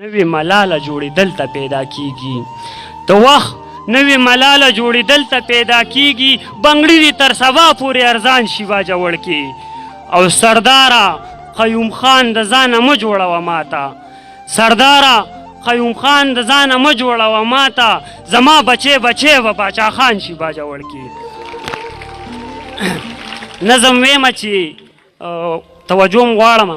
نوې ملاله جوړېدل ته پیدا کیږي. د وخت نوې ملاله جوړېدل ته پیدا کیږي. بنګړي دې تر سبا پورې ارزان شي واجوړ کې. او سرداره قیوم خان د ځانه مه جوړوه ماته، سرداره قیوم خان د ځانه مه جوړوه ماته، زما بچی بچی به باچا خان شي باجوړ کې. نظم ویمه چې توجه م غواړم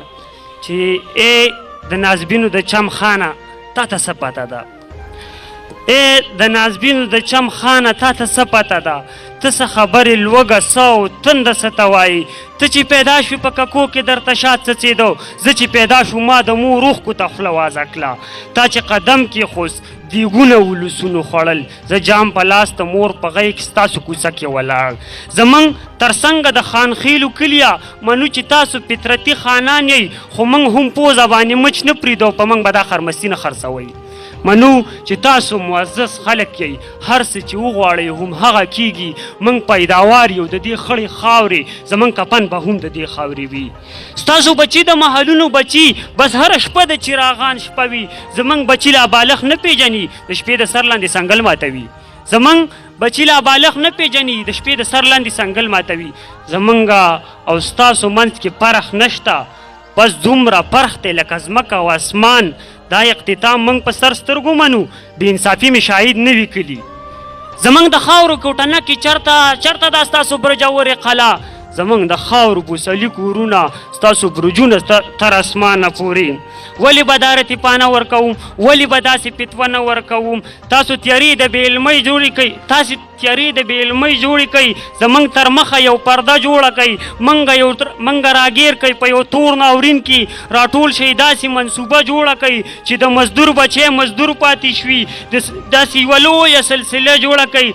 چې ای د نازبینو د چم خانه تا ته څه پته ده؟ ای د نازبینو د چم خانه تا ته څه پته ده؟ ته څه خبرې لوږه څه او تنده څه ته وایي؟ ته چې پیدا شوې په ککو کې درته شات څڅېده، زه چې پیدا شو ما د مور اوښکو ته خوله وازه کړه. تا چې قدم کېښوست دیګونه ولسونو خوړل، زه جام په لاس د مور په غۍ کې ستاسو کوڅه کې ولاړ. زموږ تر څنګه د خانخیلو کلیه منو چې تاسو فطرتي خانان یئ، خو موږ هم پوزه باندې مچ نه پرېږدو، په موږ به دا خرمستي نه خرڅوئ. منو چې تاسو معزز خلک یئ، هر څه چې وغواړئ هم هغه کیږي. موږ پیداوار یو د دې خړې خاورې، زموږ کفن به هم د دې خاورې وي. ستاسو بچي د محلونو بچي بس هره شپه د چراغان شپه وي. زموږ بچي لا بالغ نه پیژني، د شپې د سر لاندې سنګل ماتوي. زموږ بچي لا بالغ نه پیژني، د شپې د سر لاندې سنګل ماتوي. زموږ او ستاسو منځ کې فرق نشته، بس دومره فرق دی لکه ځمکه او اسمان. دا اختتام موږ په سر سترګو منو، بې انصافي مې شاهد نه وي کلي. زموږ د خاورو کوټنه کې چرته دا ستاسو برجورې قلا، زموږ د خاورو بوسلي کورونه ستاسو برجونه تر اسمانه پورې. ولې به دا رتیپانه ورکوم، ولې به داسې فتوه نه ورکوم؟ تاسو تیارې د بې علمۍ جوړې کوئ، تاسې تیارې د بې علمۍ جوړې کوئ. زموږ تر مخه یو پرده جوړه کوئ، موږ راګیر کوئ په یو تور ناورین کې. راټول شئ داسې منصوبه جوړه کوئ چې د مزدور بچی مزدور پاتې شوي. داسې یوه لویه سلسله جوړه کوئ،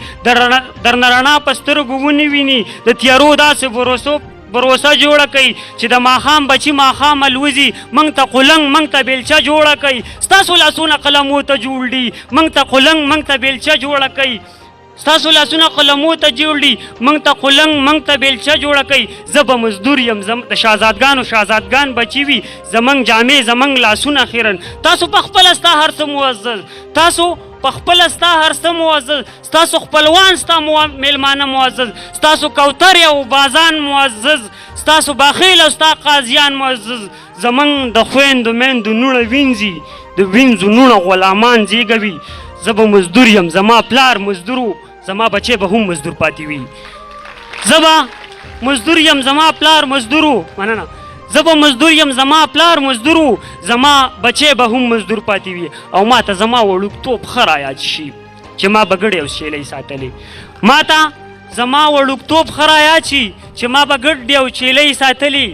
درنه رڼا په سترګو ونه ویني. د تیارو داسې بروسه جوړه کوي چې د ماښام بچي ماښام الوځي. موږ ته قلنګ موږ ته بیلچه جوړه کوي. ستاسو لاسونه قلمو ته جوړ دي، موږ ته قلنګ موږ ته بیلچه جوړه کوي. ستاسو لاسونه قلمو ته جوړ دي، موږ ته قلنګ موږ ته بیلچه جوړه کوي. زه به مزدور یم، د شهزادګان بچي وي، زموږ جامې زموږ لاسونه خیرن. تاسو په خپله ستا هر څه معزز، تاسو په خپله ستا هر څه معزز، ستاسو خپلوان ستا میلمانه معزز، ستاسو کوترې او بازان معزز، ستاسو باخیل او ستا قاضیان معزز. زموږ د خویندو میندو نوڼه وینځي، د وینځو نوڼه غلامان زیږوي. زه به مزدور یم، زما پلار مزدور و، زما بچی به هم مزدور پاتې وي. زه به مزدور یم، زما پلار مزدور و، مننه. زه به مزدور یم، زما پلار مزدور و، زما بچی به هم مزدور پاتې وي. او ما ته زما وړوکتوب ښه رایاد شي چې ما به ګډې او شیلۍ ساتلې. ما ته زما وړوکتوب ښه رایاد شي چې ما به ګډې او چیلۍ ساتلې.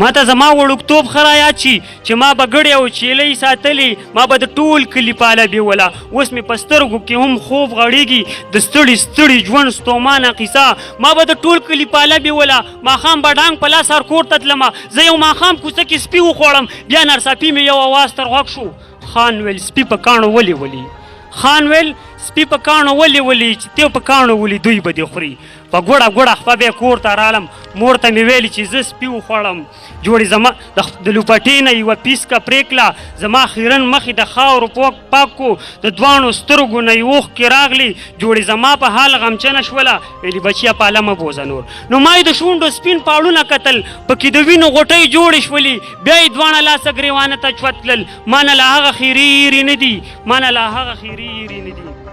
ما ته زما وړوکتوب ښه رایاد شي چې ما به ګډې او چیلۍ ساتلې. ما به د ټول کلي پاله بیوله. اوس مې په سترګو کې هم خوب غړېږي د ستړي ستړي ژوند ستومانه قیصه. ما به د ټول کلي پاله بیوله. ماښام به ډانګ په لاس هر کور ته تلمه. زه یو ماښام کوڅه کې سپي وخوړم، بیا نرساپي مې یو اواز تر غوږ شو. خان ویل سپي په کاڼو ولې ولي؟ خان ویل سپي په کاڼو ولې ولي؟ چې ته په کاڼو ولي دوی به دې خوري. په ګوړه خپه بیا کور ته رالم. مور ته مې ویلي چې زه سپي وخوړم. جوړې زما د لوپټې نه یوه پیسکه پرېکړه، زما خیرن مخې د خاورو پاک کو. د دواړو سترګو نه یې اوښکې راغلي. جوړې زما په حال غمچنه شوله، ویلي بچیه پاله مه بوځه نور. نو ما یې د شونډو سپین پاړونه کتل، پکې د وینو غوټۍ جوړې شولې. بیا یې دواړه لاسه ګرېوانه ته چوت تلل. ما نه لا هغه خیرې نه دي، ما نه لا هغه خیرې نه دي.